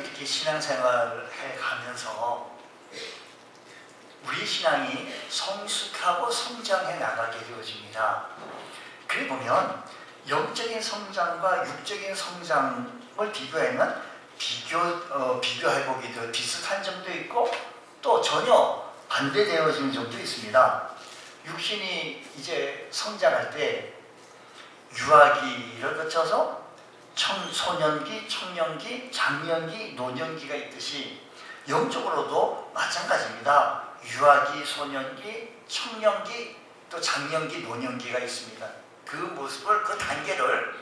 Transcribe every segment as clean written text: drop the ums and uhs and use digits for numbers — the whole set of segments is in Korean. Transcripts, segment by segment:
이렇게 신앙생활을 해가면서 우리 신앙이 성숙하고 성장해 나가게 되어집니다. 그래 보면 영적인 성장과 육적인 성장을 비교하면 비교해보기도 비슷한 점도 있고 또 전혀 반대되어지는 점도 있습니다. 육신이 이제 성장할 때 유아기를 거쳐서 소년기, 청년기, 장년기, 노년기가 있듯이 영적으로도 마찬가지입니다. 유아기, 소년기, 청년기, 또 장년기, 노년기가 있습니다. 그 모습을, 그 단계를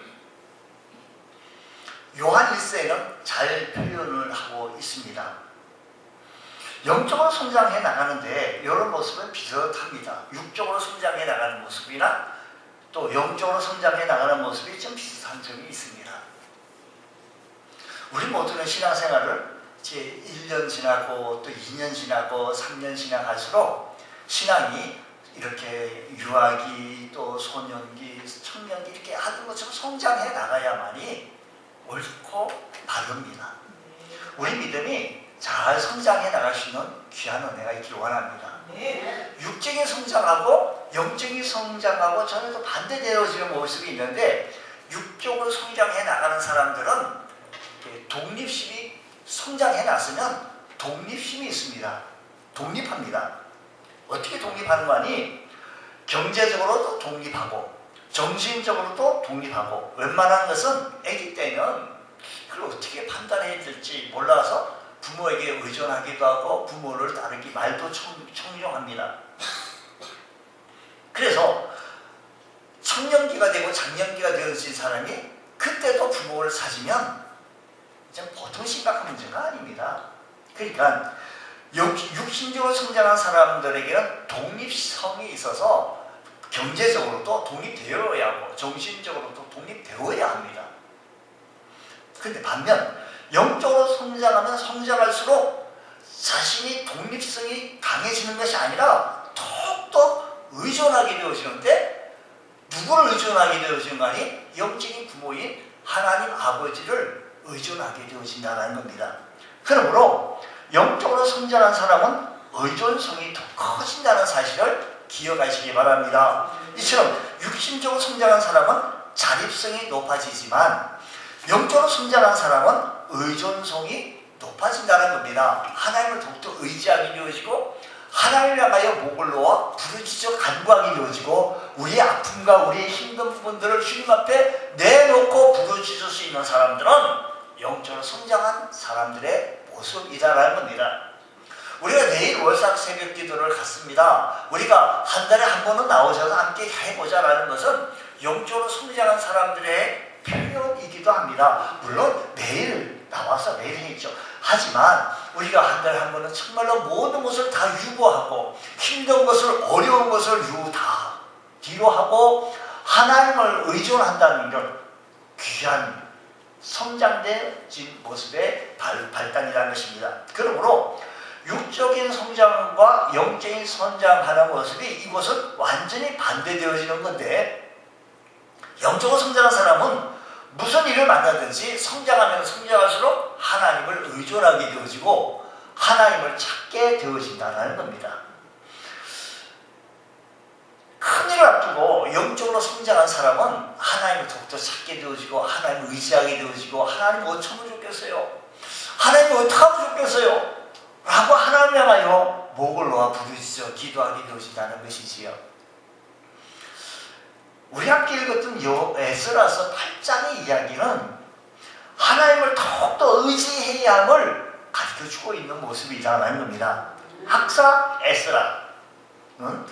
요한 1세는 잘 표현을 하고 있습니다. 영적으로 성장해 나가는데 이런 모습은 비슷합니다. 육적으로 성장해 나가는 모습이나 또 영적으로 성장해 나가는 모습이 좀 비슷한 점이 있습니다. 우리 모두는 신앙생활을 이제 1년 지나고 또 2년 지나고 3년 지나갈수록 신앙이 이렇게 유아기 또 소년기, 청년기 이렇게 하는 것처럼 성장해 나가야만이 옳고 바릅니다. 우리 믿음이 잘 성장해 나갈 수 있는 귀한 은혜가 있기를 원합니다. 육적인 성장하고 영적인 성장하고 전혀 또 반대되어지는 모습이 있는데 육적으로 성장해 나가는 사람들은 독립심이 성장해 났으면 독립심이 있습니다. 독립합니다. 어떻게 독립하는 거 아니? 경제적으로도 독립하고 정신적으로도 독립하고 웬만한 것은 아기 때는 그걸 어떻게 판단해야 될지 몰라서 부모에게 의존하기도 하고 부모를 따르기 말도 청정합니다. 그래서 청년기가 되고 장년기가 되어진 사람이 그때도 부모를 사지면 보통 심각한 문제가 아닙니다. 그러니까 육신적으로 성장한 사람들에게는 독립성이 있어서 경제적으로도 독립되어야 하고 정신적으로도 독립되어야 합니다. 그런데 반면 영적으로 성장하면 성장할수록 자신이 독립성이 강해지는 것이 아니라 더욱더 의존하게 되어지는데 누구를 의존하게 되어지는 거 아니? 영적인 부모인 하나님 아버지를 의존하게 되어진다는 겁니다. 그러므로 영적으로 성장한 사람은 의존성이 더 커진다는 사실을 기억하시기 바랍니다. 이처럼 육신적으로 성장한 사람은 자립성이 높아지지만 영적으로 성장한 사람은 의존성이 높아진다는 겁니다. 하나님을 더욱더 의지하게 되어지고 하나님을 향하여 목을 놓아 부르짖어 간구하게 되어지고 우리의 아픔과 우리의 힘든 부분들을 주님 앞에 내놓고 부르짖을 수 있는 사람들은 영적으로 성장한 사람들의 모습이다라는 겁니다. 우리가 내일 월삭 새벽 기도를 갖습니다. 우리가 한 달에 한 번은 나오셔서 함께 해보자라는 것은 영적으로 성장한 사람들의 표현이기도 합니다. 물론 매일 나와서 매일 해있죠. 하지만 우리가 한 달에 한 번은 정말로 모든 것을 다 유보하고 힘든 것을 어려운 것을 다 뒤로 하고 하나님을 의존한다는 것 귀한 성장된 모습의 발단이라는 것입니다. 그러므로 육적인 성장과 영적인 성장하는 모습이 이곳은 완전히 반대되어지는 건데 영적으로 성장한 사람은 무슨 일을 만나든지 성장하면 성장할수록 하나님을 의존하게 되어지고 하나님을 찾게 되어진다는 겁니다. 큰 일을 앞두고 영적으로 성장한 사람은 하나님을 더욱더 찾게 되어지고 하나님을 의지하게 되어지고 하나님 어쩌면 좋겠어요? 하나님 어떻게 하면 좋겠어요? 라고 하나님을 향하여 목을 놓아 부르짖어 기도하게 되어진다는 것이지요. 우리 함께 읽었던 에스라서 8장의 이야기는 하나님을 더욱더 의지해야 함을 가르쳐주고 있는 모습이라는 겁니다. 학사 에스라는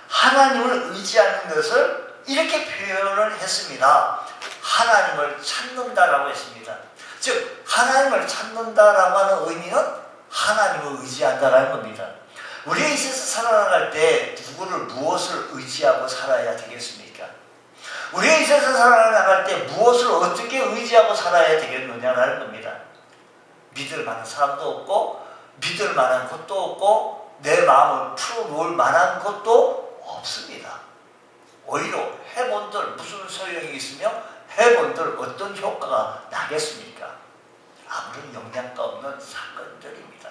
하나님을 의지하는 것을 이렇게 표현을 했습니다. 하나님을 찾는다라고 했습니다. 즉 하나님을 찾는다라고 하는 의미는 하나님을 의지한다라는 겁니다. 우리의 인생에서 살아나갈 때 누구를 무엇을 의지하고 살아야 되겠습니까? 우리의 인생에서 살아나갈 때 무엇을 어떻게 의지하고 살아야 되겠느냐라는 겁니다. 믿을 만한 사람도 없고 믿을 만한 것도 없고 내 마음을 풀어놓을 만한 것도 없습니다. 오히려 해본들 무슨 소용이 있으며 해본들 어떤 효과가 나겠습니까? 아무런 그런 영양가 없는 사건들입니다.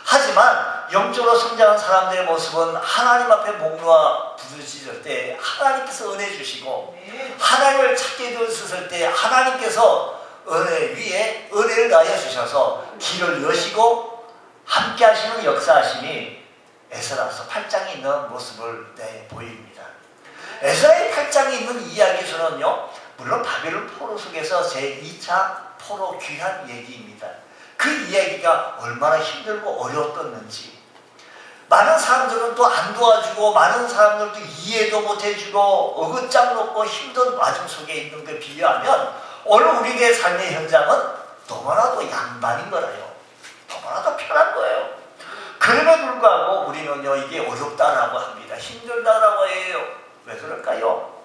하지만 영적으로 성장한 사람들의 모습은 하나님 앞에 목 놓아 부르짖을 때 하나님께서 은혜 주시고, 하나님을 찾게 되었을 때 하나님께서 은혜 위에 은혜를 나여 주셔서 길을 여시고 함께 하시는 역사하심이 에스라서 8장에 있는 모습을 보입니다. 에스라의 8장에 있는 이야기에서는요, 물론 바벨론 포로 속에서 제2차 포로 귀환 얘기입니다. 그 이야기가 얼마나 힘들고 어려웠던지, 많은 사람들은 또 안 도와주고 많은 사람들도 이해도 못해주고 어긋장 놓고 힘든 와중 속에 있는 걸 비교하면 오늘 우리의 삶의 현장은 너무나도 양반인 거라요. 너무나도 편한 거예요. 그럼에도 불구하고 우리는요, 이게 어렵다라고 합니다. 힘들다라고 해요. 왜 그럴까요?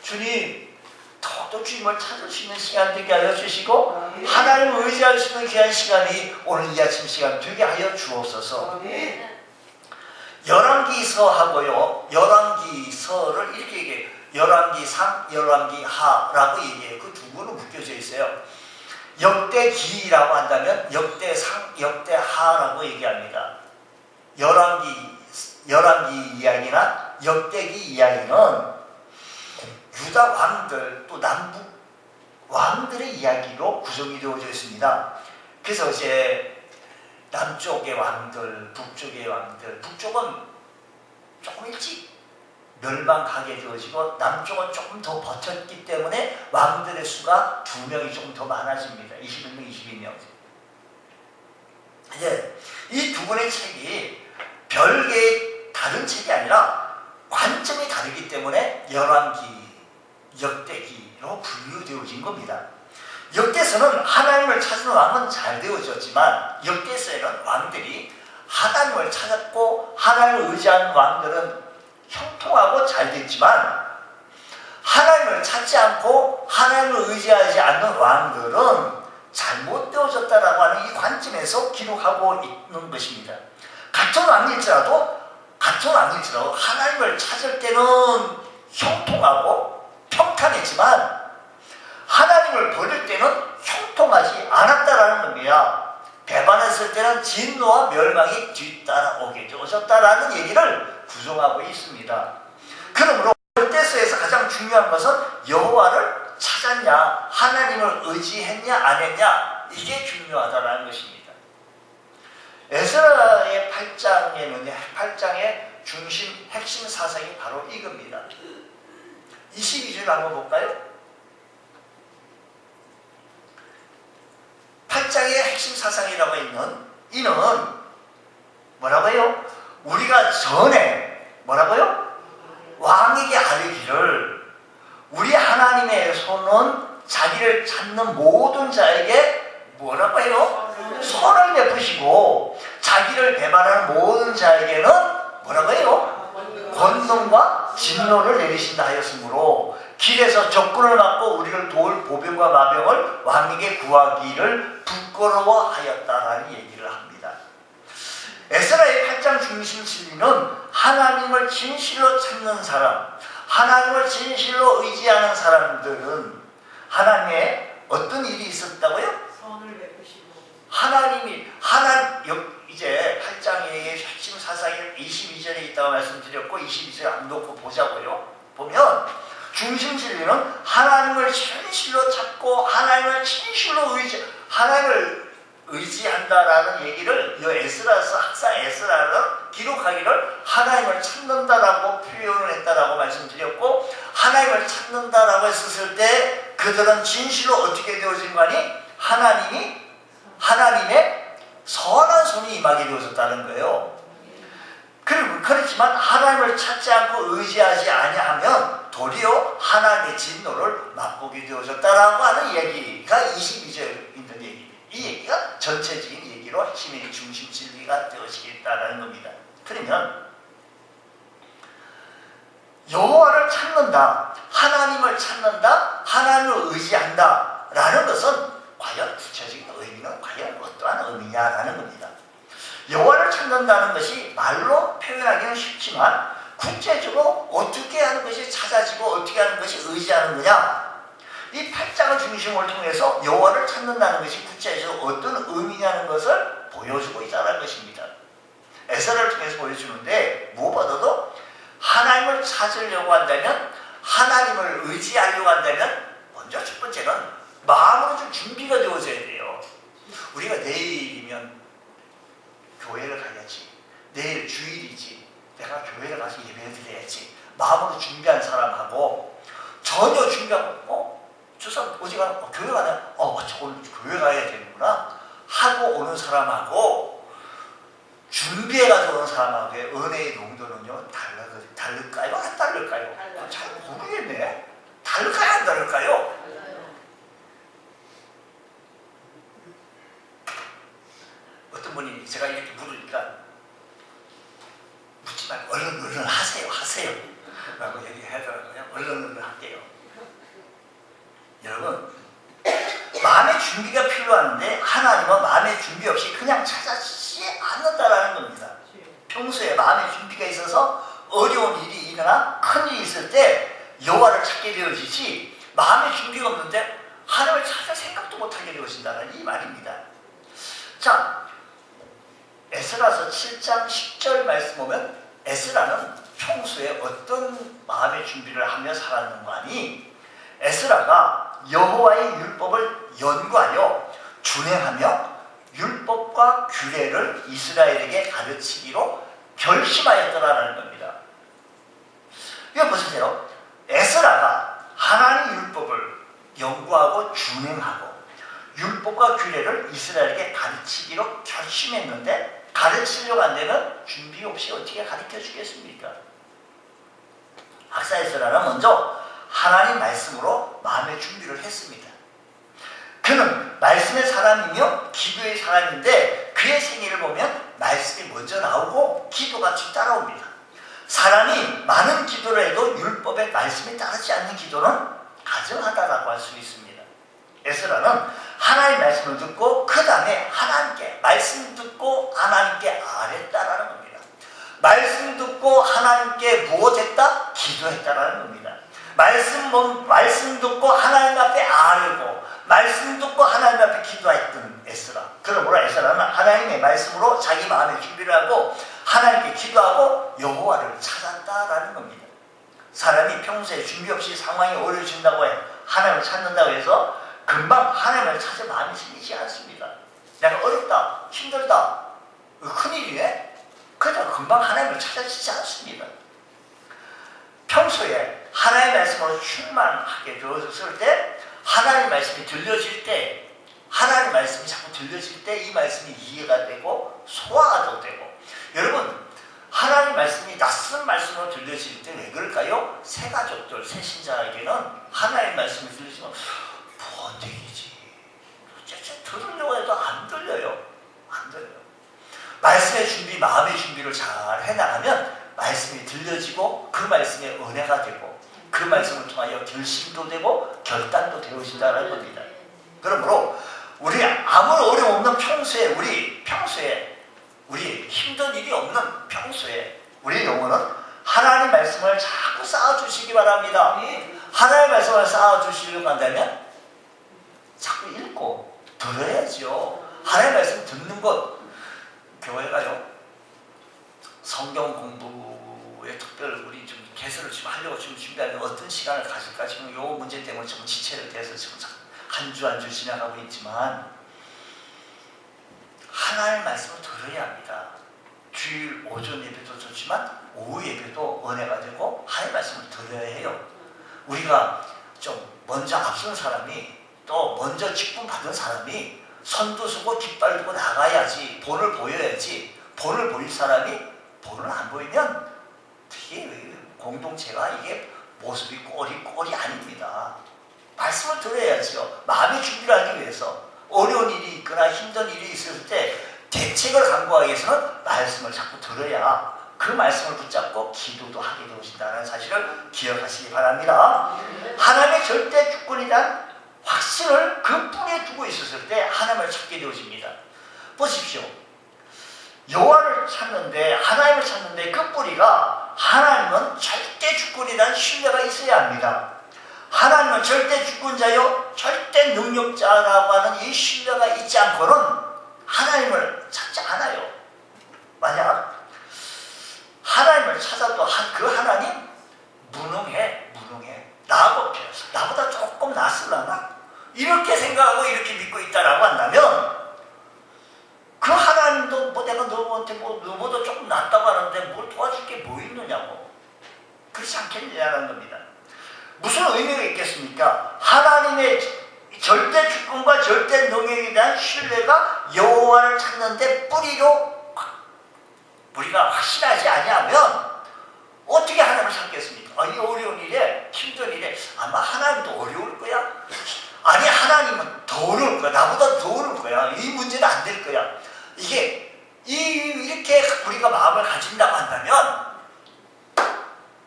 주님, 더욱더 주님을 찾을 수 있는 시간 되게 하여 주시고, 하나님을 의지할 수 있는 귀한 시간이 오늘 이 아침 시간 되게 하여 주옵소서. 열왕기서하고요, 열왕기서를 이렇게 얘기해요. 열왕기상, 열왕기하라고 얘기해요. 그 두 군은 묶여져 있어요. 역대기라고 한다면 역대상, 역대하라고 얘기합니다. 열왕기 이야기나 역대기 이야기는 유다 왕들 또 남북 왕들의 이야기로 구성이 되어져 있습니다. 그래서 이제 남쪽의 왕들, 북쪽의 왕들, 북쪽은 조금 일찍 멸망하게 되어지고 남쪽은 조금 더 버텼기 때문에 왕들의 수가 2명이 조금 더 많아집니다. 21명, 22명. 이제 이 두 권의 책이 별개의 다른 책이 아니라 관점이 다르기 때문에 열왕기, 역대기로 분류되어진 겁니다. 역대서는 하나님을 찾는 왕은 잘 되어졌지만, 역대서에는 왕들이 하나님을 찾았고 하나님을 의지하는 왕들은 형통하고 잘 됐지만, 하나님을 찾지 않고 하나님을 의지하지 않는 왕들은 잘못되어졌다라고 하는 이 관점에서 기록하고 있는 것입니다. 같은 왕일지라도 하나님을 찾을 때는 형통하고 평탄했지만 하나님을 버릴 때는 형통하지 않았다라는 겁니다. 배반했을 때는 진노와 멸망이 뒤따라오게 되어졌다라는 얘기를 구성하고 있습니다. 그러므로 역대서에서 가장 중요한 것은 여호와를 찾았냐, 하나님을 의지했냐 안 했냐, 이게 중요하다라는 것입니다. 에스라의 8장의 중심 핵심 사상이 바로 이겁니다. 22절 한번 볼까요? 8장의 핵심 사상이라고 있는 이는 뭐라고 해요? 우리가 전에 뭐라고요? 왕에게 아뢰기를, 우리 하나님의 손은 자기를 찾는 모든 자에게 뭐라고 해요? 손을 베푸시고 자기를 배반하는 모든 자에게는 뭐라고 해요? 권능과 진노를 내리신다 하였으므로 길에서 적군을 막고 우리를 도울 보병과 마병을 왕에게 구하기를 부끄러워하였다라는 얘기를 합니다. 에스라의 8장 중심 진리는 하나님을 진실로 찾는 사람, 하나님을 진실로 의지하는 사람들은 하나님의 어떤 일이 있었다고요? 선을 베푸시고 이제 8장의 핵심 사상이 22절에 있다고 말씀드렸고 22절 안 놓고 보자고요. 보면 중심 진리는 하나님을 진실로 찾고 하나님을 의지한다라는 얘기를 이 에스라서 학사 에스라는 기록하기를 하나님을 찾는다라고 표현을 했다라고 말씀드렸고, 하나님을 찾는다라고 했었을 때 그들은 진실로 어떻게 되어진 거니? 하나님의 선한 손이 임하게 되어졌다는 거예요. 그렇지만 하나님을 찾지 않고 의지하지 아니하면 도리어 하나님의 진노를 맛보게 되어졌다라고 하는 얘기가 22절에 있는 얘기입니다. 이 얘기가 전체적인 얘기로 핵심의 중심 진리가 되어지겠다라는 겁니다. 그러면 여호와를 찾는다, 하나님을 찾는다, 하나님을 의지한다 라는 것은 과연 구체적인 의미는 과연 어떠한 의미냐라는 겁니다. 여호와를 찾는다는 것이 말로 표현하기는 쉽지만 구체적으로 어떻게 하는 것이 찾아지고 어떻게 하는 것이 의지하는 거냐, 이 8장을 중심으로 통해서 여호와를 찾는다는 것이 구체적으로 어떤 의미냐는 것을 보여주고 있다는 것입니다. 에스라를 통해서 보여주는데 무엇보다도 하나님을 찾으려고 한다면, 하나님을 의지하려고 한다면 먼저 첫 번째는 마음으로 좀 준비가 되어져야 돼요. 우리가 내일이면 교회를 가야지, 내일 주일이지, 내가 교회를 가서 예배를 드려야지, 마음으로 준비한 사람하고 전혀 준비하고 저 사람 어디 가나? 교회 가나? 저 오늘 교회 가야 되는구나 하고 오는 사람하고 준비해가지고 오는 사람하고의 은혜의 농도는요 다를까요? 안 다를까요? 잘 모르겠네. 다를까요? 안 다를까요? 어떤 분이 제가 이렇게 물으니까 묻지 말고 얼른 하세요 라고 얘기하더라고요. 얼른 할게요. 여러분, 마음의 준비가 필요한데 하나님은 마음의 준비 없이 그냥 찾아주지 않는다라는 겁니다. 평소에 마음의 준비가 있어서 어려운 일이 일어나 큰 일이 있을 때 여호와를 찾게 되어지지, 마음의 준비가 없는데 하나님을 찾을 생각도 못하게 되어진다는 이 말입니다. 자, 에스라서 7장 10절 말씀 보면 에스라는 평소에 어떤 마음의 준비를 하며 살았는가 하니, 에스라가 여호와의 율법을 연구하여 준행하며 율법과 규례를 이스라엘에게 가르치기로 결심하였더라는 겁니다. 이거 보세요. 에스라가 하나님의 율법을 연구하고 준행하고 율법과 규례를 이스라엘에게 가르치기로 결심했는데, 가르치려고 한다면 준비 없이 어떻게 가르쳐 주겠습니까? 학사 에스라는 먼저 하나님 말씀으로 마음의 준비를 했습니다. 그는 말씀의 사람이며 기도의 사람인데 그의 생애를 보면 말씀이 먼저 나오고 기도가 뒤 따라옵니다. 사람이 많은 기도를 해도 율법의 말씀에 따르지 않는 기도는 가증하다라고 할 수 있습니다. 에스라는 하나님의 말씀을 듣고 그 다음에 하나님께 말씀 듣고 하나님께 아뢰었다라는 겁니다. 말씀 듣고 하나님께 무엇했다? 기도했다라는 겁니다. 말씀 듣고 하나님 앞에 아뢰고 말씀 듣고 하나님 앞에 기도했던 에스라. 그러므로 에스라는 하나님의 말씀으로 자기 마음의 준비를 하고 하나님께 기도하고 여호와를 찾았다라는 겁니다. 사람이 평소에 준비 없이 상황이 어려워진다고 해 하나님을 찾는다고 해서 금방 하나님을 찾을 마음이 생기지 않습니다. 내가 어렵다, 힘들다, 큰일이네? 그러다가 금방 하나님을 찾아지지 않습니다. 평소에 하나님의 말씀으로 충만하게 되어졌을 때, 하나님의 말씀이 들려질 때, 하나님의 말씀이 자꾸 들려질 때 이 말씀이 이해가 되고 소화가 되고, 여러분, 하나님의 말씀이 낯선 말씀으로 들려질 때 왜 그럴까요? 새 가족들, 새 신자에게는 하나님의 말씀이 들리지만 뭔 얘기지? 들으려고 해도 안 들려요. 안 들려요. 말씀의 준비, 마음의 준비를 잘 해나가면 말씀이 들려지고 그 말씀에 은혜가 되고 그 말씀을 통하여 결심도 되고 결단도 되어진다는 겁니다. 그러므로 우리 아무런 어려움 없는 평소에 우리 힘든 일이 없는 평소에 우리 영혼은 하나님 말씀을 자꾸 쌓아주시기 바랍니다. 하나님 말씀을 쌓아주시려고 한다면 자꾸 읽고 들어야죠. 하나님 말씀 듣는 것, 교회가요 성경 공부에 특별 우리 좀 개설을 지금 하려고 지금 준비하는 어떤 시간을 가질까 지금 요 문제 때문에 지금 지체를 돼서 지금 한 주 지나가고 있지만, 하나님의 말씀을 들어야 합니다. 주일 오전 예배도 좋지만 오후 예배도 은혜가 되고 하나님의 말씀을 들어야 해요. 우리가 좀 먼저 앞선 사람이, 또 먼저 직분 받은 사람이 선도 서고 깃발 들고 나가야지, 본을 보여야지. 본을 보일 사람이 본을 안 보이면 이게 공동체가 이게 모습이 꼴이 아닙니다. 말씀을 들어야지요. 마음의 준비를 하기 위해서 어려운 일이 있거나 힘든 일이 있을 때 대책을 강구하기 위해서는 말씀을 자꾸 들어야 그 말씀을 붙잡고 기도도 하게 되신다는 사실을 기억하시기 바랍니다. 하나님의 절대 주권에 대한 확신을 그 뿌리에 두고 있었을 때 하나님을 찾게 되어집니다. 보십시오. 여호와를 찾는데, 하나님을 찾는데 그 뿌리가 하나님은 절대 주권에 대한 신뢰가 있어야 합니다. 하나님은 절대 주권자요 절대 능력자라고 하는 이 신뢰가 있지 않고는 하나님을 찾지 않아요. 만약 하나님을 찾아도 그 하나님 무능해. 나보다 조금 낫으려나? 이렇게 생각하고 이렇게 믿고 있다라고 한다면 그 하나님도 내가 너한테 너보다 조금 낫다고 하는데 뭘 도와줄 게 뭐 있느냐고. 그렇지 않겠느냐는 겁니다. 무슨 의미가 있겠습니까? 하나님의 절대 주권과 절대 능력에 대한 신뢰가 여호와를 찾는데 뿌리로 우리가 확신하지 아니하면 어떻게 하나님을 찾겠습니까? 이 어려운 일에 힘든 일에 아마 하나님도 어려울 거야. 아니 하나님은 더 어려울 거야. 나보다 더 어려울 거야. 이 문제는 안 될 거야. 이렇게 우리가 마음을 가진다고 한다면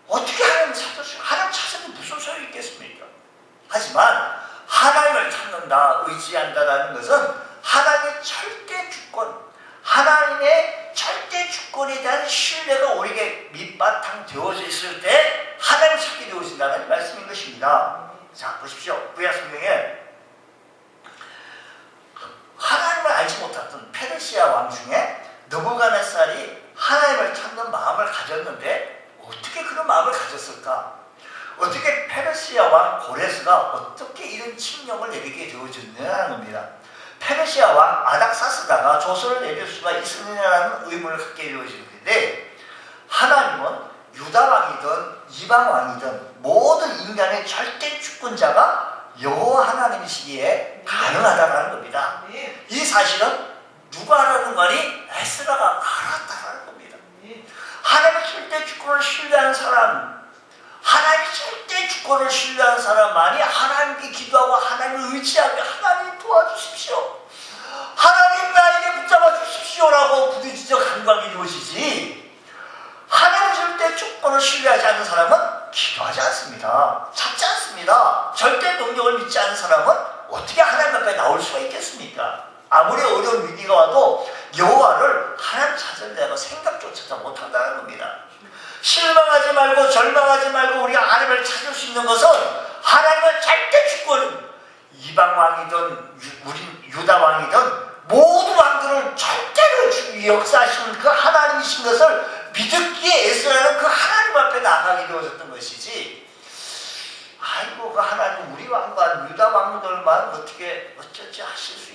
어떻게 하나님을 찾았어요? 하나님 찾아도 무슨 소용이 있겠습니까? 하지만 하나님을 찾는다, 의지한다라는 것은 하나님의 절대 주권, 하나님의 절대 주권에 대한 신뢰가 우리에게 밑바탕 되어져 있을 때 하나님을 찾게 되어진다는 말씀인 것입니다. 자, 보십시오. 구약 성경에 하나님을 알지 못했던 페르시아 왕 중에 느부갓네살이 하나님을 찾는 마음을 가졌는데 어떻게 그런 마음을 가졌을까? 어떻게 페르시아 왕 고레스가 어떻게 이런 칙령을 내리게 되어졌느냐는 겁니다. 페르시아 왕 아닥사스다가 조서를 내릴 수가 있느냐는 의문을 갖게 되어지는데 하나님은 유다 왕이든 이방 왕이든 모든 인간의 절대 주권자가 여호와 하나님이시기에 가능하다는 겁니다. 이 사실은 누가 알았는 말이 에스라가 알았다는 겁니다. 하나님의 절대 주권을 신뢰하는 사람, 하나님의 절대 주권을 신뢰하는 사람만이 하나님께 기도하고 하나님을 의지하게 하나님 도와주십시오. 하나님 나에게 붙잡아 주십시오라고 부르짖어 간구하게 되어지지 하나님의 절대 주권을 신뢰하지 않는 사람은 기도하지 않습니다. 찾지 않습니다. 절대 능력을 믿지 않는 사람은 어떻게 하나님 가까이 나올 수가 있겠습니까? 아무리 어려운 위기가 와도 여호와를 하나님 찾으려고 생각조차 못한다는 겁니다. 실망하지 말고 절망하지 말고 우리가 하나님을 찾을 수 있는 것은 하나님의 절대 주권, 이방 왕이든 유다 왕이든 모든 왕들을 절대로 역사하시는 그 하나님이신 것을 믿기에 애쓰라는 그 하나님 앞에 나가게 되어졌던 것이지 아이고 그 하나님 우리 왕과 유다 왕들만 어쩌지 하실 수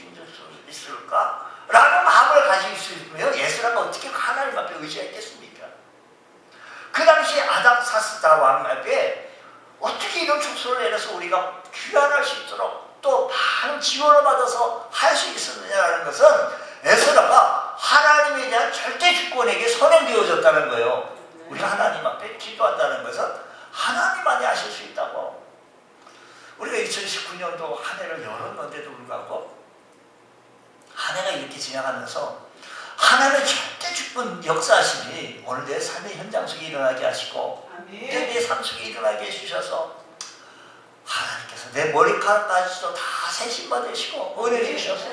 있을까? 라는 마음을 가지고 있으면 에스라가 어떻게 하나님 앞에 의지했겠습니까? 그 당시 아닥사스다 왕 앞에 어떻게 이런 촉소를 내려서 우리가 귀환할 수 있도록 또 많은 지원을 받아서 할 수 있었느냐는 것은 에스라가 하나님에 대한 절대 주권에게 선행되어졌다는 거예요. 우리가 하나님 앞에 기도한다는 것은 하나님만이 하실 수 있다고. 우리가 2019년도 한 해를 열었는데도 불구하고 한 해가 이렇게 지나가면서 하나님의 절대 주권 역사하심이 오늘 내 삶의 현장 속에 일어나게 하시고 내 삶 속에 일어나게 해주셔서 하나님께서 내 머리카락까지도 다 세심받으시고 은혜 주셔서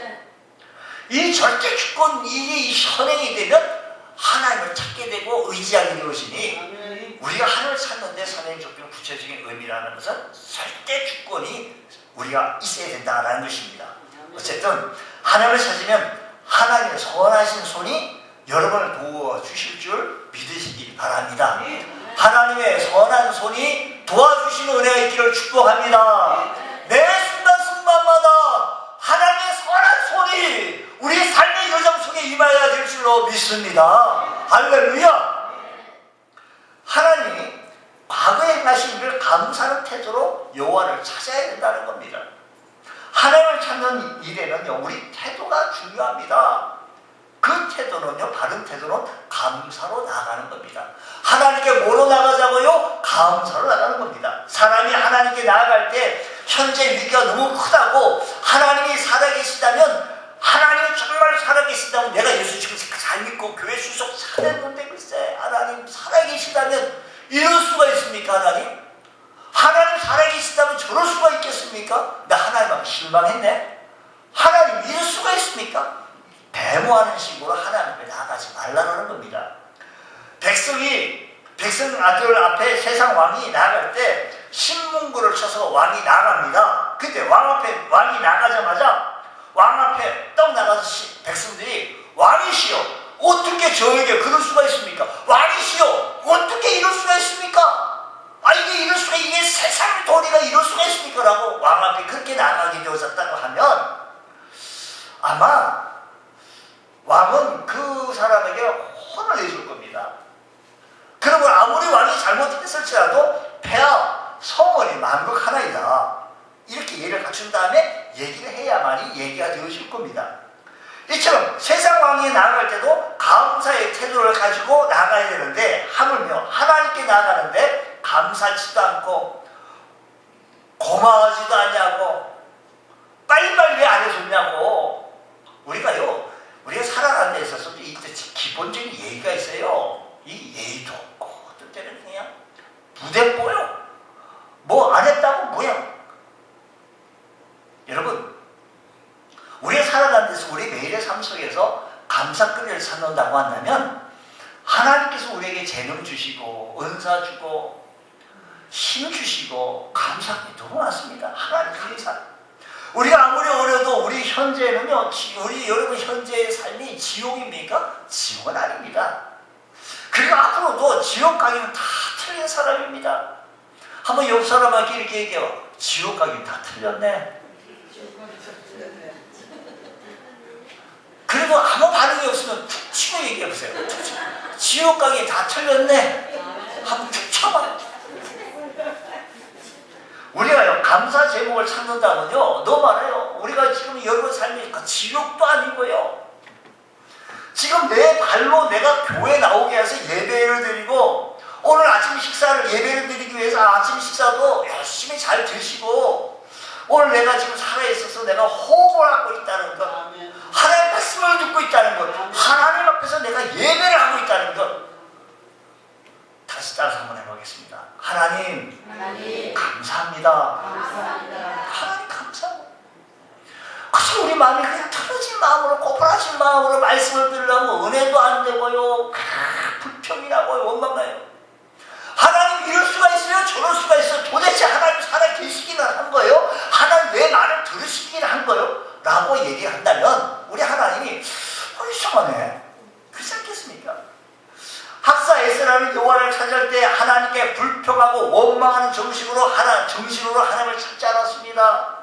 이 절대 주권 일이 선행이 되면 하나님을 찾게 되고 의지하게 되오시니 우리가 하나님을 찾는데 선행적인 구체적인 의미라는 것은 절대 주권이 우리가 있어야 된다는 것입니다. 어쨌든 하나님을 찾으면 하나님의 선하신 손이 여러분을 도와주실 줄 믿으시기 바랍니다. 하나님의 선한 손이 도와주시는 은혜가 있기를 축복합니다. 매 순간순간마다 하나님의 선한 손이 우리 삶의 여정 속에 임하여야 될 줄로 믿습니다. 할렐루야. 하나님이 과거에 행하신 일을 감사하는 태도로 여호와를 찾아야 된다는 겁니다. 하나님을 찾는 일에는요 우리 태도가 중요합니다. 그 태도는요 바른 태도는 감사로 나아가는 겁니다. 하나님께 뭐로 나가자고요? 감사로 나가는 겁니다. 사람이 하나님께 나아갈 때 현재 위기가 너무 크다고 하나님이 살아계시다면 하나님이 정말 살아계시다면 내가 예수 지금 잘 믿고 교회 수석 잘했는데 글쎄 하나님 살아계시다면 이럴 수가 있습니까? 하나님 살아계시다면 저럴 수가 있겠습니까? 나 하나님하고 실망했네? 하나님 이럴 수가 있습니까? 배모하는 식으로 하나님 앞에 나가지 말라는 겁니다. 백성 아들 앞에 세상 왕이 나갈 때 신문고를 쳐서 왕이 나갑니다. 그때 왕 앞에 왕이 나가자마자 왕 앞에 떡 나가서 백성들이 왕이시여 어떻게 저에게 그럴 수가 있습니까? 왕이시여 어떻게 이럴 수가 있습니까? 아 이게 이럴 수가 이게 세상의 도리가 이럴 수가 있습니까? 라고 왕 앞에 그렇게 나가게 되어졌다고 하면 아마 왕은 그 사람에게 혼을 내줄 겁니다. 그러면 아무리 왕이 잘못했을지라도 폐하 성원이 만극하나이다 이렇게 예를 갖춘 다음에 얘기를 해야만이 얘기가 되어질 겁니다. 이처럼 세상 왕이 나아갈 때도 감사의 태도를 가지고 나가야 되는데 하물며 하나님께 나가는데 감사하지도 않고 고마워하지도 않냐고 빨리빨리 왜 안 해줬냐고. 우리가 살아가는 데 있어서 기본적인 예의가 있어요. 이 예의도 없고 어떨 때는 그냥 부대뽀요. 뭐 안 했다고 뭐야. 여러분 우리가 살아가는 데서 우리 매일의 삶 속에서 감사거리를 찾는다고 한다면 하나님께서 우리에게 재능 주시고 은사 주고 힘 주시고 감사한 게 너무 많습니다. 하나님 감사. 우리가 아무리 어려도 우리 현재는요, 우리 여러분 현재의 삶이 지옥입니까? 지옥은 아닙니다. 그리고 앞으로도 지옥 가기는 다 틀린 사람입니다. 한번 옆 사람에게 이렇게 얘기해요. 지옥 가기는 다 틀렸네. 그리고 아무 반응이 없으면 툭 치고 얘기해보세요. 지옥 가기 다 틀렸네. 한번 툭 쳐봐. 우리가요 감사 제목을 찾는다면요 너무 많아요. 우리가 지금 여러분 삶이 지옥도 아니고요. 지금 내 발로 내가 교회 나오게 해서 예배를 드리고 오늘 아침 식사를 예배를 드리기 위해서 아침 식사도 열심히 잘 드시고 오늘 내가 지금 살아있어서 내가 호흡을 하고 있다는 것, 하나님의 말씀을 듣고 있다는 것, 하나님 앞에서 내가 예배를 하고 있다는 것. 다시 따라서 한번 해보겠습니다. 하나님 감사합니다. 하나님 감사합니다. 그래서 우리 마음이 그냥 틀어진 마음으로 고분하신 마음으로 말씀을 들으려면 은혜도 안 되고요. 불평이 나고요. 원망나요. 하나님 이럴 수가 있어요? 저럴 수가 있어요? 도대체 하나님 살아 계시기는 한 거예요? 하나님 내 말을 들으시기는 한 거예요? 라고 얘기한다면 우리 하나님이 이상하네. 그렇지 않겠습니까? 학사 에스라는 여호와를 찾을 때 하나님께 불평하고 원망하는 정신으로 하나님을 찾지 않았습니다.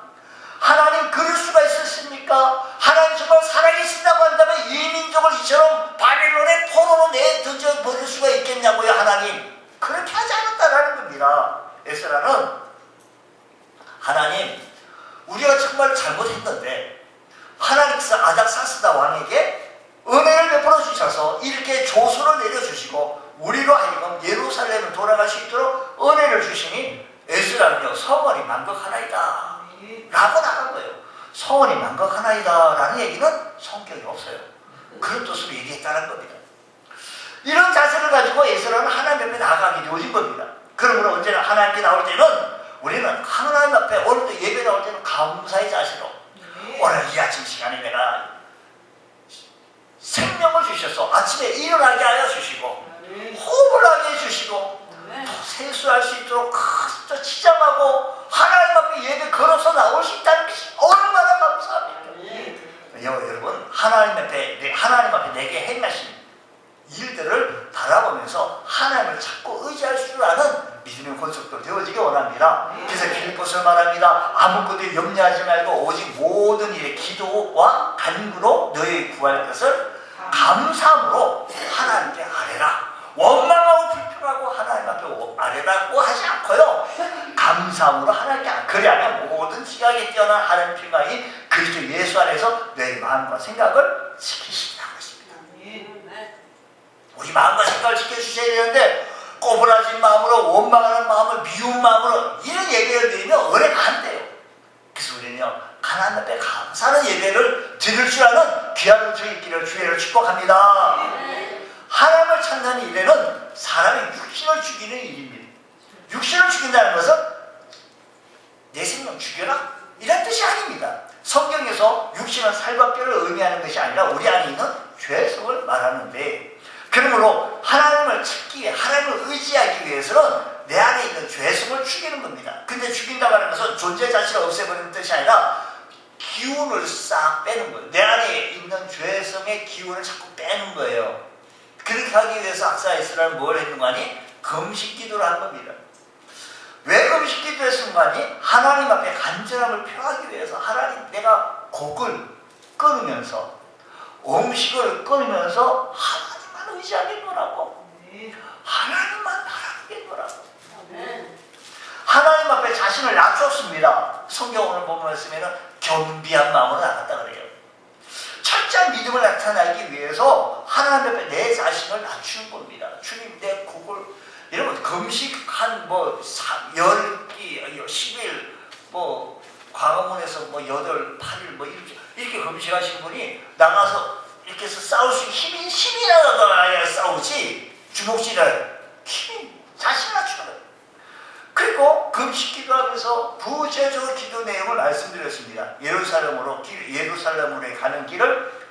하나님 그럴 수가 있었습니까? 하나님 정말 살아계신다고 한다면 이 민족을 이처럼 바벨론의 포로로 내던져 버릴 수가 있겠냐고요. 하나님 그렇게 하지 않았다라는 겁니다. 에스라는 하나님 우리가 정말 잘못했는데 하나님께서 아닥사스다 왕에게 은혜를 베풀어 주셔서 이렇게 조서를 내려주시고 우리로 하여금 예루살렘을 돌아갈 수 있도록 은혜를 주시니 에스라는요 성원이 만극하나이다 라고 나간 거예요. 성원이 만극하나이다 라는 얘기는 성격이 없어요. 그런 뜻으로 얘기했다는 겁니다. 이런 자세를 가지고 에스라는 하나님 앞에 나가게 되어진 겁니다. 그러므로 언제나 하나님께 나올 때는 우리는 하나님 앞에 오늘도 예배 나올 때는 감사의 자세로 오늘 이 아침 시간에 내가 생명을 주셔서 아침에 일어나게 하여 주시고 호흡을 하게 해주시고 또 세수할 수 있도록 또 치장하고 하나님 앞에 예배 걸어서 나올 수 있다는 것이 얼마나 감사합니까? 여러분 하나님 앞에 내게 행하신 일들을 바라보면서 하나님을 찾고 의지할 줄 아는 믿음의 권속도 되어지기 원합니다. 그래서 빌립보서 말합니다. 아무것도 염려하지 말고 오직 모든 일에 기도와 간구로 너희 구할 것을 감사함으로 하나님께 아뢰라. 원망하고 불평하고 하나님 앞에 아뢰라고 하지 않고요. 감사함으로 하나님께 그리하면 모든 지각에 뛰어난 하나님 평강이 그리스도 예수 안에서 너희 마음과 생각을 지키신다고 했습니다. 우리 마음과 생각을 지켜주셔야 되는데 꼬부라진 마음으로 원망하는 마음을 미운 마음으로 이런 예배를 드리면 은혜가 안 돼요. 그래서 우리는요 하나님 앞에 감사하는 예배를 드릴 줄 아는 귀한 저희 길을 주의를 축복합니다. 하나님을 찾는 일에는 사람의 육신을 죽이는 일입니다. 육신을 죽인다는 것은 내 생명 죽여라 이런 뜻이 아닙니다. 성경에서 육신은 살과 뼈를 의미하는 것이 아니라 우리 안에 있는 죄성을 말하는데 그러므로 하나님을 찾기 위해 하나님을 의지하기 위해서는 내 안에 있는 죄성을 죽이는 겁니다. 근데 죽인다고 하는 것은 존재 자체를 없애버리는 뜻이 아니라 기운을 싹 빼는 거예요. 내 안에 있는 죄성의 기운을 자꾸 빼는 거예요. 그렇게 하기 위해서 학사 에스라는 뭘 했는가 하니? 금식 기도를 한 겁니다. 왜 금식 기도를 했는가 하니? 하나님 앞에 간절함을 표하기 위해서 하나님 내가 곡을 끊으면서 음식을 끊으면서 하나님만 의지하겠노라고, 하나님만 바라보겠노라고. 하나님 앞에 자신을 낮췄습니다. 성경 오늘 보면 말씀에는 겸비한 마음으로 나갔다 그래요. 철저한 믿음을 나타내기 위해서 하나님 앞에 내 자신을 낮추는 겁니다. 주님 내 곡을, 여러분 금식 한 뭐 10기, 10일, 뭐 광화문에서 뭐 8, 8일 뭐 이렇게 금식하신 분이 나가서 이렇게 해서 싸울 수 힘이 나가야 싸우지, 주먹질을 힘이 자신 낮추는 거예요. 그리고 금식 기도하면서 구체적 기도 내용을 말씀드렸습니다. 예루살렘으로 가는 길을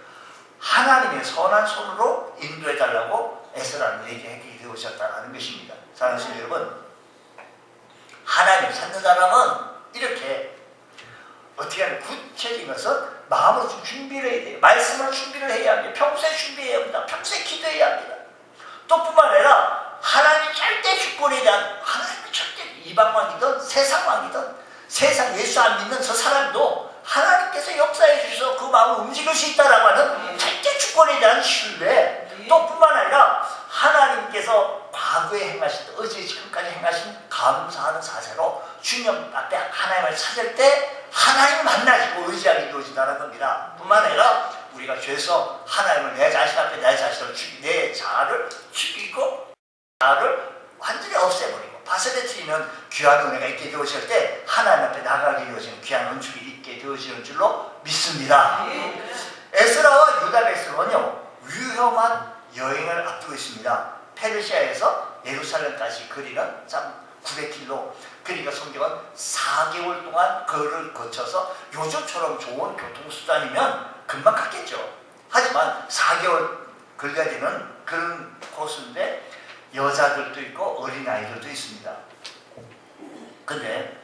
하나님의 선한 손으로 인도해달라고 에스라는 얘기하게 되오셨다는 것입니다. 사랑하시는 여러분, 하나님 찾는 사람은 이렇게 어떻게 하면 구체적인 것은 마음으로 좀 준비를 해야 돼요. 말씀을 준비를 해야 합니다. 평소에 준비해야 합니다. 평소에 기도해야 합니다. 또 뿐만 아니라 하나님의 절대 주권에 대한, 하나님의 절대 이방왕이든 세상왕이든 세상 예수 안 믿는 저 사람도 하나님께서 역사해 주셔서 그 마음을 움직일 수 있다라고 하는 절대 주권에 대한 신뢰, 또 뿐만 아니라 하나님께서 과거에 행하신, 어제 지금까지 행하신 감사하는 사세로 주님 앞에 하나님을 찾을 때 하나님을 만나시고 의지하게 되어진다는 겁니다. 뿐만 아니라 우리가 죄서 하나님을 내 자신 앞에 내 자신을 내 자아를 죽이고 나를 완전히 없애버리고 바세레트리는 귀한 은혜가 있게 되어질 때 하나님 앞에 나가게 되어지는 귀한 은축이 있게 되어지는 줄로 믿습니다. 에스라와 유다 백성은요 위험한 여행을 앞두고 있습니다. 페르시아에서 예루살렘까지 거리는 참 900km, 그러니까 성경은 4개월 동안 그를 거쳐서 요즘처럼 좋은 교통수단이면 금방 갔겠죠. 하지만 4개월 걸려야 되는 그런 코스인데 여자들도 있고 어린아이들도 있습니다. 근데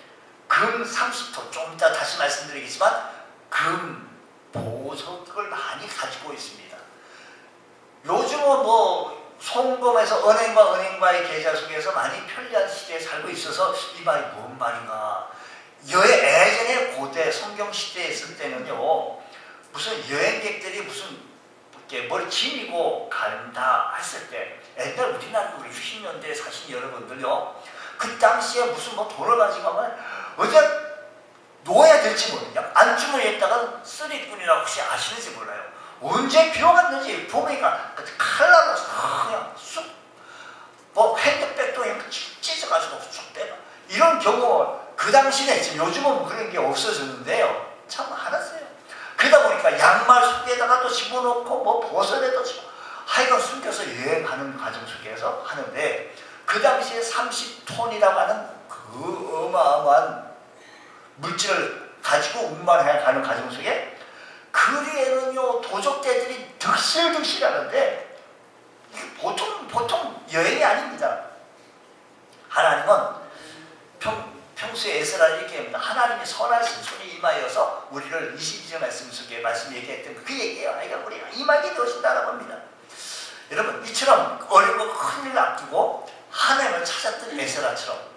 금 30톤, 좀 이따 다시 말씀드리겠지만 금 보석을 많이 가지고 있습니다. 요즘은 뭐 송금에서 은행과의 계좌 속에서 많이 편리한 시대에 살고 있어서 이 말이 뭔 말인가. 예전에 고대 성경 시대에 있을 때는요 무슨 여행객들이 무슨 이렇게 뭘 지니고 간다 했을 때, 옛날 우리나라 우리 60년대에 사신 여러분들요 그 당시에 무슨 뭐 돈을 가지고 가면 어제 놓아야 될지 모르냐, 안주머니에다가 쓰리꾼이라고 혹시 아시는지 몰라요. 언제 비가 왔는지 보니까 칼라로 그냥 쑥, 뭐 핸드백도 그냥 찢어가지고 쑥 빼가, 이런 경우 그 당시에 지금 요즘은 그런 게 없어졌는데요 참 많았어요. 그러다 보니까 양말 속에다가 또 집어넣고 뭐 버섯에도 집어, 하여간 숨겨서 여행하는 과정 속에서 하는데, 그 당시에 30톤이라고 하는 그 어마어마한 물질을 가지고 운반해 가는 과정 속에 거리에는요 도적대들이 득실득실 하는데 이게 보통 여행이 아닙니다. 하나님은 평소에 에스라를 이렇게 합니다. 하나님이 선하신 손이 임하여서 우리를 22절 말씀 속에 말씀 얘기했던 그 얘기예요. 그러니까 우리가 임하게 되어진다라고 합니다. 여러분 이처럼 어렵고 큰일 앞두고 하나님을 찾았던 에스라처럼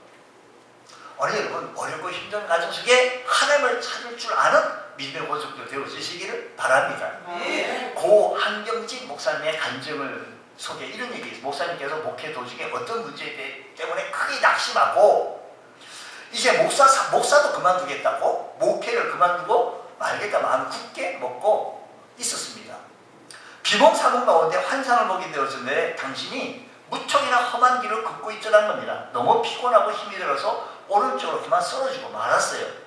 우리 여러분 어렵고 힘든 가정 속에 하나님을 찾을 줄 아는 믿음의 고속도 되어지시기를 바랍니다. 고 한경진 목사님의 간증을 속에 이런 얘기 있어요. 목사님께서 목회 도중에 어떤 문제 때문에 크게 낙심하고 이제 목사도 그만두겠다고, 목회를 그만두고 말겠다 마음을 굳게 먹고 있었습니다. 비몽사몽 가운데 환상을 보게 되었는데 당신이 무척이나 험한 길을 걷고 있더라는 겁니다. 너무 피곤하고 힘이 들어서 오른쪽으로 그만 쓰러지고 말았어요.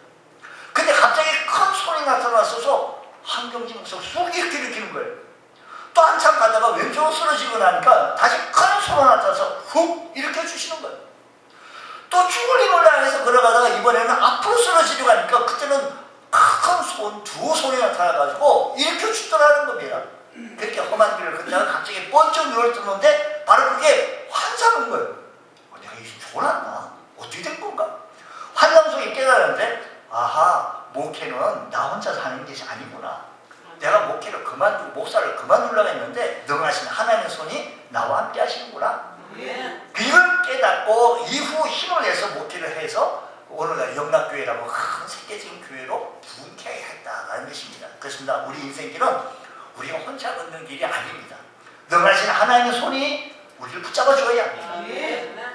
근데 갑자기 큰 소리 나타나서서 한경진 목사가 쑥 이렇게 일으키는 거예요. 또 한참 가다가 왼쪽으로 쓰러지고 나니까 다시 큰 소리 나타나서 훅 일으켜 주시는 거예요. 또 죽을 힘을 다해서 걸어가다가 이번에는 앞으로 쓰러지려고 하니까 그때는 큰 두 손이 나타나가지고 일으켜 주더라는 겁니다. 그렇게 험한 길을 걷다가 갑자기 번쩍 눈을 뜨는데 바로 그게 환상인 거예요. 내가 이게 졸았나? 어떻게 된 건가? 환상 속에 깨달았는데 아하, 목회는 나 혼자 사는 것이 아니구나. 내가 목회를 그만두고 목사를 그만두려고 했는데 능하신 하나님의 손이 나와 함께 하시는구나. 이걸 깨닫고 이후 힘을 내서 목회를 해서 오늘날 영락교회라고 큰 세계적인 교회로 분케하게 했다라는 것입니다. 그렇습니다. 우리 인생길은 우리가 혼자 걷는 길이 아닙니다. 능하신 하나님의 손이 우리를 붙잡아 줘야 합니다.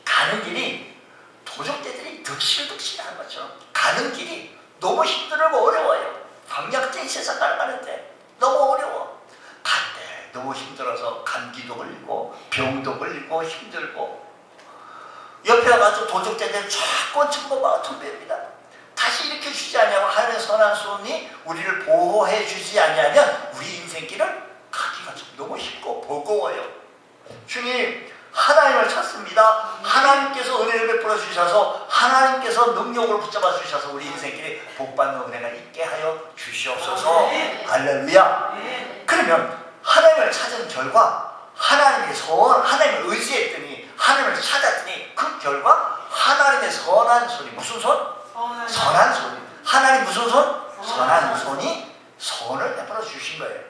가는 길이 도적대들이 득실득실한 것처럼 가는 길이 너무 힘들고 어려워요. 광약된 세상 가는데 너무 어려워. 갈 때 너무 힘들어서 감기도 걸리고 병도 걸리고 힘들고 옆에 와가지고 도적대들 자꾸 천고마가 덤벼입니다. 다시 일으켜 주지 않냐고 하나님의 선한 손이 우리를 보호해 주지 않냐면 우리 인생길을 가기가 좀 너무 힘고 버거워요. 주님 하나님을 찾습니다. 하나님께서 은혜를 베풀어 주셔서 하나님께서 능력으로 붙잡아 주셔서 우리 인생길에 복받는 은혜가 있게 하여 주시옵소서. 할렐루야. 그러면 하나님을 찾은 결과 하나님을 의지했더니 하나님을 찾았더니 그 결과 하나님의 선한 손이 무슨 손? 선한 손이. 하나님 무슨 손? 선한 손이 선을 베풀어 주신 거예요.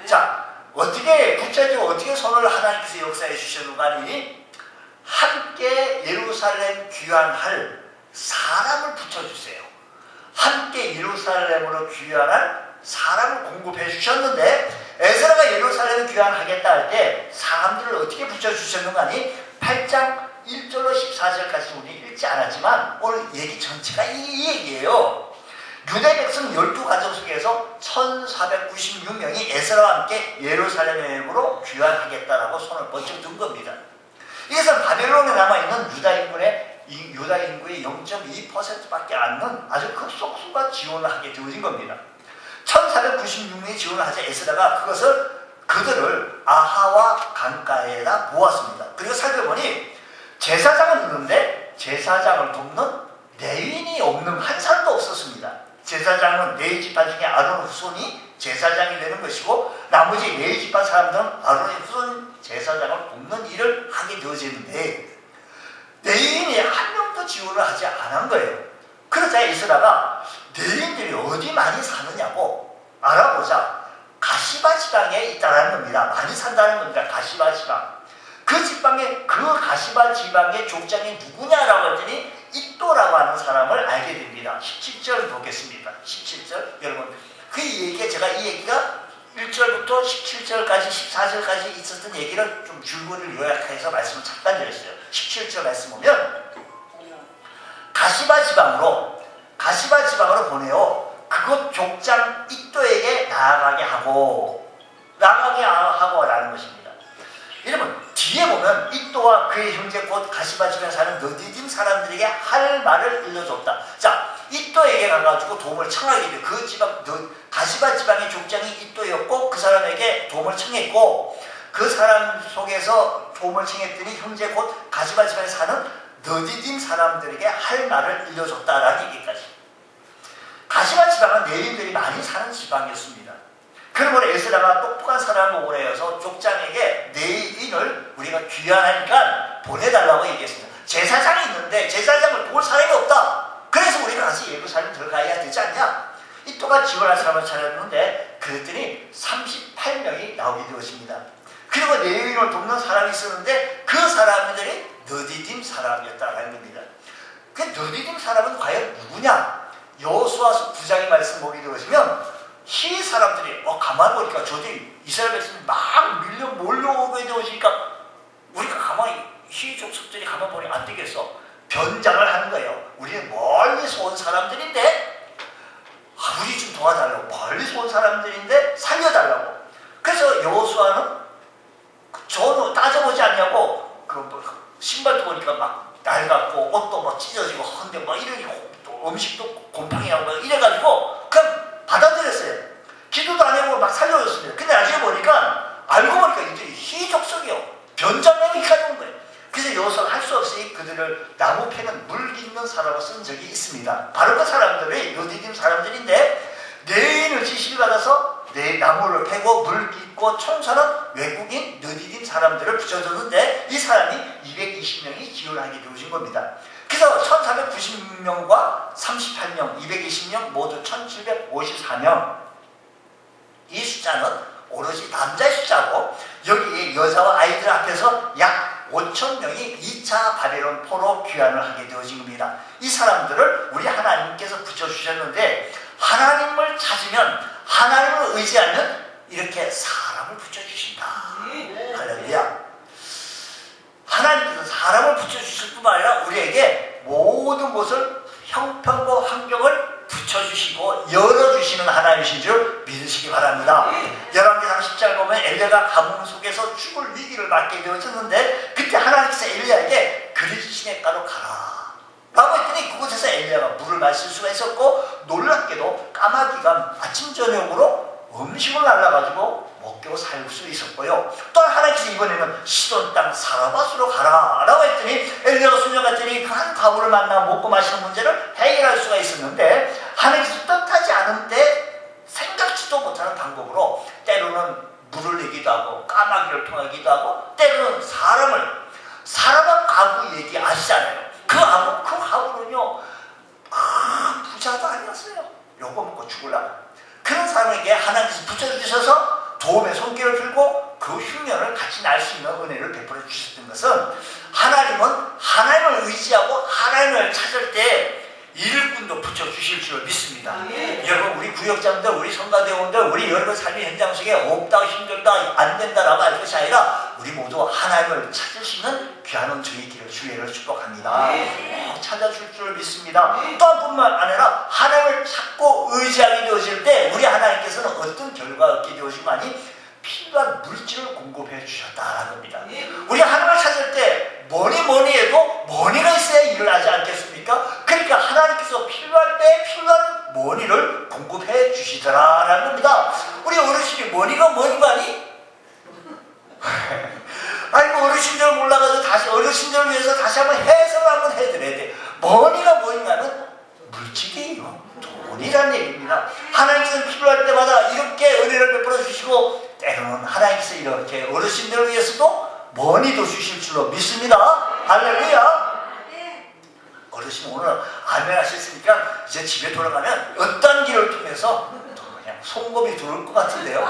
자, 어떻게 구체적으로 어떻게 선을 하나님께서 역사해 주셨는가 하니 함께 예루살렘 귀환할 사람을 붙여주세요. 함께 예루살렘으로 귀환할 사람을 공급해 주셨는데 에스라가 예루살렘 귀환하겠다 할 때 사람들을 어떻게 붙여주셨는가 하니 8장 1절로 14절까지 우리 읽지 않았지만 오늘 얘기 전체가 이 얘기예요. 유대 백성 12가족 속에서 1496명이 에스라와 함께 예루살렘으로 귀환하겠다라고 손을 번쩍 든 겁니다. 이것은 바벨론에 남아있는 유다 인구의 0.2%밖에 안 되는 아주 급속수가 지원을 하게 되어진 겁니다. 1496명이 지원을 하자 에스라가 그들을 아하와 강가에다 모았습니다. 그리고 살펴보니 제사장은 있는데 제사장을 돕는 레위인이 없는 한 사람도 없었습니다. 제사장은 레위 지파 중에 아론의 후손이 제사장이 되는 것이고 나머지 레위 지파 사람들은 아론의 후손 제사장을 돕는 일을 하게 되어지는데 레위인이 한 명도 지원을 하지 않은 거예요. 그러자 에스라가 레위인들이 어디 많이 사느냐고 알아보자 가시바 지방에 있다는 겁니다. 많이 산다는 겁니다. 가시바 지방. 그 가시바 지방의 족장이 누구냐라고 했더니 이또라고 하는 사람을 알게 됩니다. 17절 보겠습니다. 17절 여러분 이 얘기가 1절부터 17절까지 14절까지 있었던 얘기를 좀 줄거리를 요약해서 말씀을 잠깐 드렸어요. 17절 말씀 보면 가시바 지방으로 보내어 그곳 족장 이또에게 나아가게 하고라는 것입니다. 여러분 뒤에 보면 이또와 그의 형제 곧 가시바 지방에 사는 너디딤 사람들에게 할 말을 일러줬다. 자, 이또에게 가가지고 도움을 청하게 돼. 그 지방 가시바 지방의 족장이 이또였고 그 사람에게 도움을 청했고 그 사람 속에서 도움을 청했더니 형제 곧 가시바 지방에 사는 너디딤 사람들에게 할 말을 일러줬다라는 얘기까지. 가시바 지방은 레위인들이 많이 사는 지방이었습니다. 그러므로 에스라가 똑똑한 사람을 오래여서 족장에게 레위인을 우리가 귀환하니까 보내달라고 얘기했습니다. 제사장이 있는데 제사장을 도울 사람이 없다. 그래서 우리가 다시 예루살렘 들어가야 되지 않냐? 이또가 지원할 사람을 찾았는데 그랬더니 38명이 나오게 되었습니다. 그리고 레위인을 돕는 사람이 있었는데 그 사람들이 너디딤 사람이었다는 겁니다. 그 너디딤 사람은 과연 누구냐? 여호수아 9장의 말씀 보게 되시면 히 사람들이 가만히 보니까 저들이 이스라엘 백성이 막 몰려오게 되시니까 우리가 가만히 히 족속들이 가만히 보니 안 되겠어. 변장을 하는 거예요. 우리는 멀리서 온 사람들인데 우리 좀 도와달라고. 멀리서 온 사람들인데 살려달라고. 그래서 여호수아는 저는 따져보지 않냐고 신발도 보니까 막 낡았고 옷도 막 찢어지고 근데 막 이러니 음식도 곰팡이 나고 이래가지고 그냥 받아들였어요. 기도도 안 해보고 막 살려줬습니다. 근데 나중에 보니까 알고 보니까 이들이 희족속이요. 변장명이까지 온 거예요. 그래서 여호수아가 할 수 없이 그들을 나무 패는 물 깃는 사람으로 쓴 적이 있습니다. 바로 그 사람들이 너디딤 사람들인데 레위인을 지시를 받아서 나무를 패고 물 깃고 청소는 외국인 너디딤 사람들을 붙여줬는데 이 사람이 220명이 지원하게 되어진 겁니다. 그 그래서 1490명과 38명, 220명 모두 1754명. 이 숫자는 오로지 남자의 숫자고 여기 여자와 아이들 앞에서 약 5,000명이 2차 바벨론 포로 귀환을 하게 되어진 겁니다. 이 사람들을 우리 하나님께서 붙여주셨는데 하나님을 찾으면 하나님을 의지하면 이렇게 사람을 붙여주신다. 할렐루야. 하나님께서 사람을 붙여주실 뿐만 아니라 우리에게 모든 것을 형편과 환경을 붙여주시고 열어주시는 하나님이신 줄 믿으시기 바랍니다. 열왕기상 10장 보면 엘리야가 가뭄 속에서 죽을 위기를 맞게 되어졌는데 그때 하나님께서 엘리야에게 그리스 시냇가로 가라 라고 했더니 그곳에서 엘리야가 물을 마실 수가 있었고 놀랍게도 까마귀가 아침 저녁으로 음식을 날라가지고 먹고 살 수 있었고요. 또 하나님께서 이번에는 시돈 땅 사라밧으로 가라 라고 했더니 엘리야가 순종했더니 그 한 과부를 만나 먹고 마시는 문제를 해결할 수가 있었는데 하나님께서 뜻하지 않은 때 생각지도 못하는 방법으로 때로는 물을 내기도 하고 까마귀를 통하기도 하고 때로는 사람은 과부 얘기 아시잖아요. 그 과부는요 큰 부자도 아니었어요. 요거 먹고 죽으려고. 그런 사람에게 하나님께서 붙여주셔서 도움의 손길을 들고 그 흉년을 같이 날 수 있는 은혜를 베풀어 주셨던 것은 하나님은 하나님을 의지하고 하나님을 찾을 때 일꾼도 붙여주실 줄 믿습니다. 여러분 우리 구역장들, 우리 성가대원들, 우리 여러 삶의 현장 속에 없다, 힘들다, 안 된다라고 할 것이 아니라 우리 모두 하나님을 찾을 수 있는 귀한 저희 길을 주의를 축복합니다. 찾아줄 줄 믿습니다. 또한 뿐만 아니라 하나님을 찾고 의지하게 되어질 때 우리 하나님께서는 어떤 결과가 얻게 되어지만이 필요한 물질을 공급해 주셨다라는 겁니다. 우리 하나님을 찾을 때 뭐니 해도 머니가 있어야 일을 하지 않겠습니까? 그러니까 하나님께서 필요할 때 필요한 머니를 공급해 주시더라라는 겁니다. 우리 어르신이 머니가 뭐니? 아니 뭐 어르신들 몰라가지고 다시 어르신들을 위해서 다시 한번 해석을 한번 해드려야 돼. 머니가 뭐인가는 물질이에요. 돈이라는 얘기입니다. 하나님께서는 필요할 때마다 이렇게 은혜를 베풀어 주시고 때로는 하나님께서 이렇게 어르신들을 위해서도 머니도 주실 줄로 믿습니다. 할렐루야. 어르신 오늘 아멘 하셨으니까 이제 집에 돌아가면 어떤 길을 통해서 그냥 송금이 들어올 것 같은데요.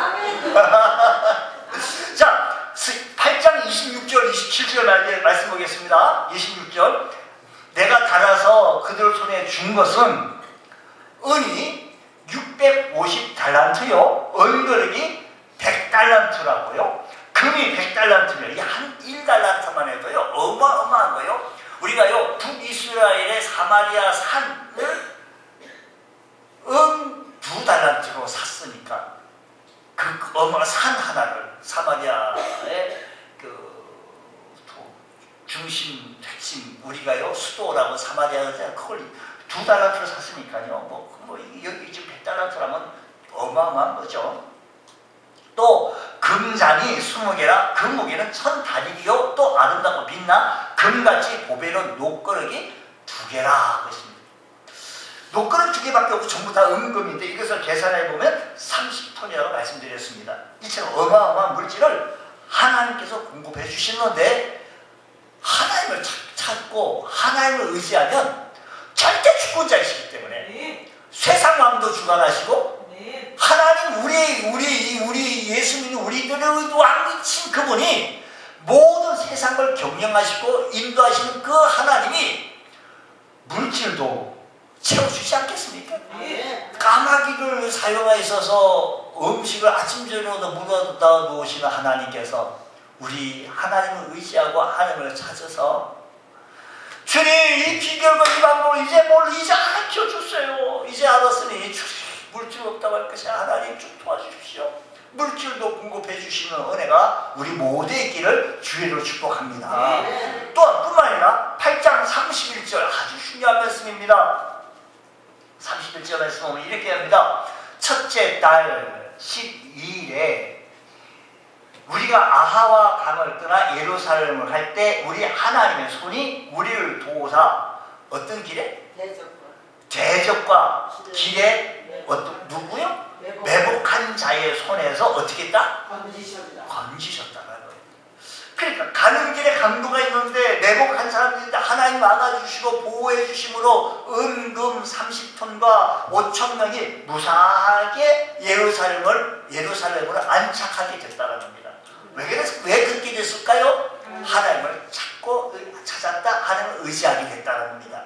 자 8장 26절 27절 말씀 보겠습니다. 26절 내가 달아서 그들 손에 준 것은 은이 650달란트요 은그릇이 100달란트라고요. 금이 100달란트면 이게 한 1달란트만 해도요 어마어마한 거요. 우리가요 북이스라엘의 사마리아 산을 2달란트로 샀으니까 그 어마어마한 산 하나를 사마리아의 그 중심 핵심 우리가요 수도라고 사마리아에서 그걸 2달란트로 샀으니까요 뭐 여기 지금 100달란트라면 어마어마한 거죠. 또 금잔이 20개라 그 무게는 1000다리요 또 아름답고 빛나 금같이 보배로운 녹그릇이 2개라 그랬습니다. 녹그릇 2개밖에 없고 전부 다 은금인데 이것을 계산해 보면 30톤이라고 말씀드렸습니다. 이처럼 어마어마한 물질을 하나님께서 공급해 주시는데 하나님을 찾고 하나님을 의지하면 절대 주권자이시기 때문에 세상 마음도 주관하시고 하나님 우리 예수 믿는 우리들의 왕이신 그분이 모든 세상을 경영하시고 인도하시는 그 하나님이 물질도 채워주지 않겠습니까? 까마귀를 사용하셔서 음식을 아침 저녁으로 묻어다 놓으시는 하나님께서 우리 하나님을 의지하고 하나님을 찾아서 주님 이 비결과 이 방법을 이제 알려주세요. 이제 알았으니 물질 없다고 할 것이 하나님 좀 도와주십시오. 물질도 공급해 주시는 은혜가 우리 모두의 길을 주의로 축복합니다. 또한 뿐만 아니라 8장 31절 아주 중요한 말씀입니다. 31절 말씀 보면 이렇게 합니다. 첫째 달 12일에 우리가 아하와 강을 떠나 예루살렘을 갈 때 우리 하나님의 손이 우리를 도우사 어떤 길에? 대적과 길에 누구요? 매복한 자의 손에서 어떻게 했다? 건지셨다는 거예요. 그러니까 가는 길에 강도가 있는데 매복한 사람들인데 하나님 막아주시고 보호해 주심으로 은금 30톤과 5천 명이 무사하게 예루살렘으로 안착하게 됐다는 겁니다. 왜 그렇게 됐을까요? 하나님을 찾았다. 하나님을 의지하게 됐다는 겁니다.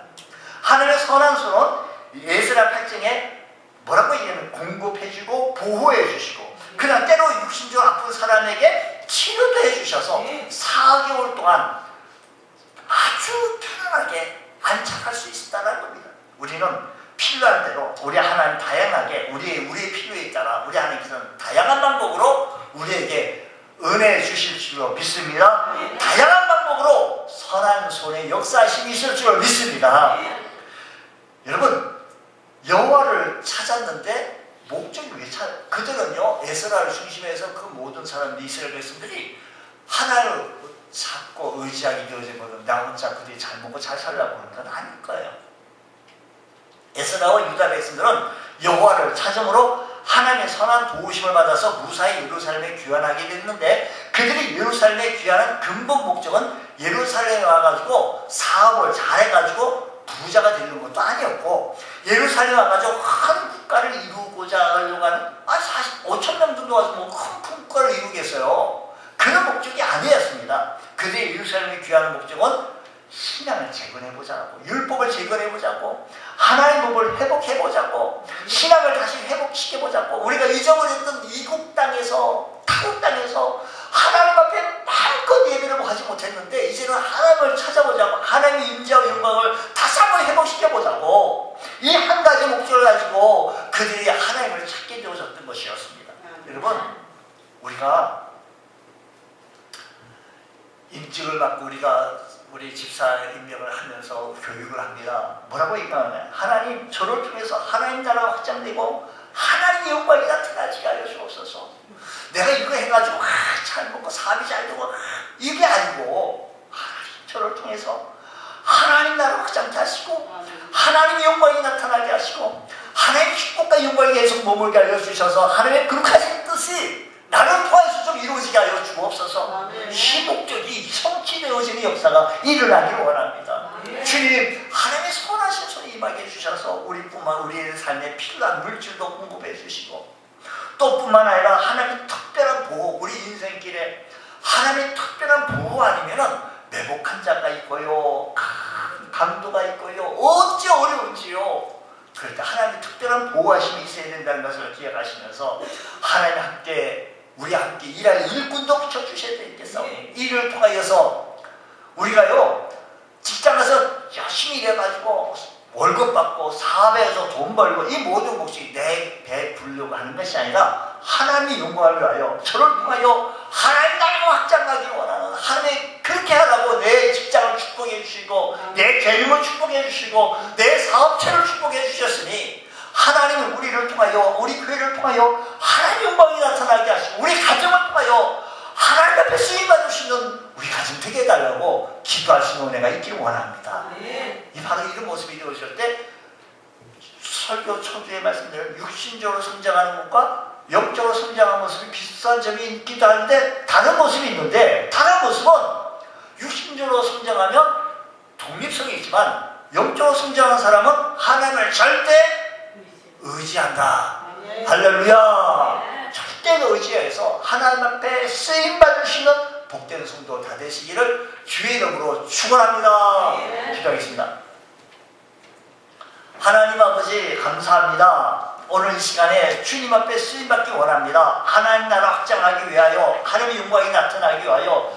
하나님의 선한 손은 에스라 8장에 뭐라고 얘기하면 공급해주고 보호해주시고 그냥 때로 육신적으로 아픈 사람에게 치료도 해주셔서 4개월 동안 아주 편안하게 안착할 수 있었다는 겁니다. 우리는 필요한 대로 우리 하나님 다양하게 우리의 필요에 따라 우리 하나님께서는 다양한 방법으로 우리에게 은혜 주실 줄로 믿습니다. 다양한 방법으로 선한 손에 역사하심이 있을 줄로 믿습니다. 여러분 여호와를 찾았는데 목적이 왜 그들은요 에스라를 중심해서 그 모든 사람들이 이스라엘 백성들이 하나님을 찾고 의지하게 되어지거든 나 혼자 그들이 잘 먹고 잘 살려고 하는 건 아닐 거예요. 에스라와 유다 백성들은 여호와를 찾음으로 하나님의 선한 도우심을 받아서 무사히 예루살렘에 귀환하게 됐는데 그들이 예루살렘에 귀환한 근본 목적은 예루살렘에 와가지고 사업을 잘해가지고 부자가 되는 것도 아니었고 예루살렘에 와가지고 큰 국가를 이루고자 하려고 하는 5천 명 정도 와서 뭐 큰 국가를 이루겠어요. 그런 목적이 아니었습니다. 그들이 예루살렘에 귀하는 목적은 신앙을 재건해보자고 율법을 재건해보자고 하나님 법을 회복해보자고 신앙을 다시 회복시켜보자고 우리가 잊어버렸던 이국 땅에서 타국 땅에서 하나님 앞에 마음껏 예배를 하지 못했는데 이제는 하나님을 찾아보자고 하나님의 임재와 영광을 다시 한번 회복시켜보자고 이 한 가지 목적을 가지고 그들이 하나님을 찾게 되어졌던 것이었습니다. 여러분 우리가 임직을 받고 우리 집사 임명을 하면서 교육을 합니다. 뭐라고 얘기하면 하나님 저를 통해서 하나님 나라가 확장되고 하나님의 영광이 나타나게 하여 주옵소서. 내가 이거 해가지고 잘 먹고 사업이 잘 되고 이게 아니고 하나님 저를 통해서 하나님 나라 확장케 하시고 하나님의 영광이 나타나게 하시고 하나님의 축복과 영광이 계속 머물게 하여 주셔서 하나님의 거룩하신 뜻이 나를 통해서 좀 이루어지게 하여 주옵소서. 이 목적이 성취되어지는 역사가 일어나기를 원합니다. 주님 하나님의 선하신 손이 임하게 해주셔서 우리의 삶에 필요한 물질도 공급해 주시고 또 뿐만 아니라 하나님의 특별한 보호 우리 인생길에 하나님의 특별한 보호 아니면은 매복한 자가 있고요 강도가 있고요 어찌 어려운지요. 그럴 때 하나님의 특별한 보호하심이 있어야 된다는 것을 기억하시면서 하나님 함께 우리 함께 일할 일꾼도 붙여주셔야 되겠사오니 이를 통하여서 우리가요 직장 가서 열심히 일해가지고 월급 받고 사업에서 돈 벌고 이 모든 것이 내 배 부르려고 하는 것이 아니라 하나님의 영광을 위하여 저를 통하여 하나님 나라가 확장하기 원하는 하나님 그렇게 하라고 내 직장을 축복해 주시고 내 재능을 축복해 주시고 내 사업체를 축복해 주셨으니 하나님은 우리를 통하여 우리 교회를 통하여 하나님의 영광이 나타나게 하시고 우리 가정을 통하여 하나님 앞에 쓰임받을 수 있는 우리 가정 되게 해달라고 기도하시는 은혜가 있기를 원합니다. 이 바로 이런 모습이 되어질 때 설교 초두에 말씀드린 육신적으로 성장하는 것과 영적으로 성장하는 모습이 비슷한 점이 있기도 하는데 다른 모습이 있는데 다른 모습은 육신적으로 성장하면 독립성이 있지만 영적으로 성장하는 사람은 하나님을 절대 의지한다. 할렐루야. 절대 의지해서 하나님 앞에 쓰임받으시는 복된 성도 다 되시기를 주의 이름으로 축원합니다. 기도하겠습니다. 하나님 아버지 감사합니다. 오늘 이 시간에 주님 앞에 쓰임받기 원합니다. 하나님 나라 확장하기 위하여 하나님의 영광이 나타나기 위하여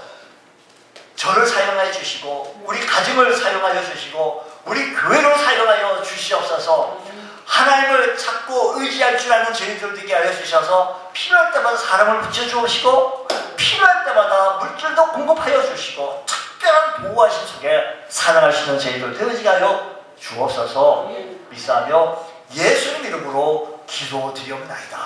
저를 사용하여 주시고 우리 가정을 사용하여 주시고 우리 교회를 사용하여 주시옵소서. 하나님을 찾고 의지할 줄 아는 저희들 되게 하여 주셔서 필요할 때마다 사람을 붙여주시고 필요할 때마다 물질도 공급하여 주시고 특별한 보호하신 속에 살아가시는 저희들 되어지게 하여 주옵소서. 믿사하며 예수님 이름으로 기도드리옵나이다.